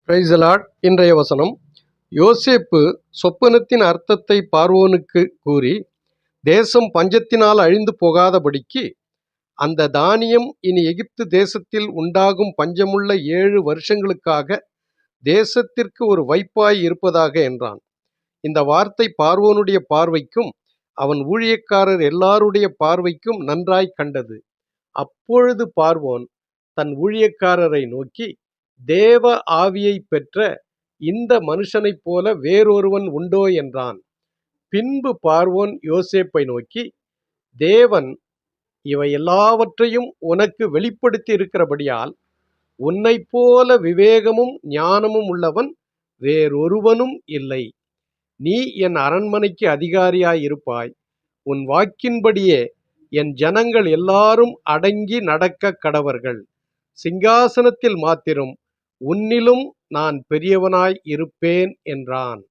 Praise the Lord. இன்றைய வசனம், யோசேப்பு சொப்பனத்தின் அர்த்தத்தை பார்வோனுக்கு கூறி, தேசம் பஞ்சத்தினால் அழிந்து போகாதபடிக்கு அந்த தானியம் இனி எகிப்து தேசத்தில் உண்டாகும் பஞ்சமுள்ள 7 வருஷங்களுக்காக தேசத்திற்கு ஒரு வைப்பாய் இருப்பதாக என்றான். இந்த வார்த்தை பார்வோனுடைய பார்வைக்கும் அவன் ஊழியக்காரர் எல்லாருடைய பார்வைக்கும் நன்றாய் கண்டது. அப்பொழுது பார்வோன் தன் ஊழியக்காரரை நோக்கி, தேவ ஆவியை பெற்ற இந்த மனுஷனைப் போல வேறொருவன் உண்டோ என்றான். பின்பு பார்வோன் யோசேப்பை நோக்கி, தேவன் இவை எல்லாவற்றையும் உனக்கு வெளிப்படுத்தி இருக்கிறபடியால் உன்னைப் போல விவேகமும் ஞானமும் உள்ளவன் வேறொருவனும் இல்லை. நீ என் அரண்மனைக்கு அதிகாரியாயிருப்பாய். உன் வாக்கின்படியே என் ஜனங்கள் எல்லாரும் அடங்கி நடக்க கடவர்கள். சிங்காசனத்தில் மாத்திரம் உன்னிலும் நான் பெரியவனாய் இருப்பேன் என்றான்.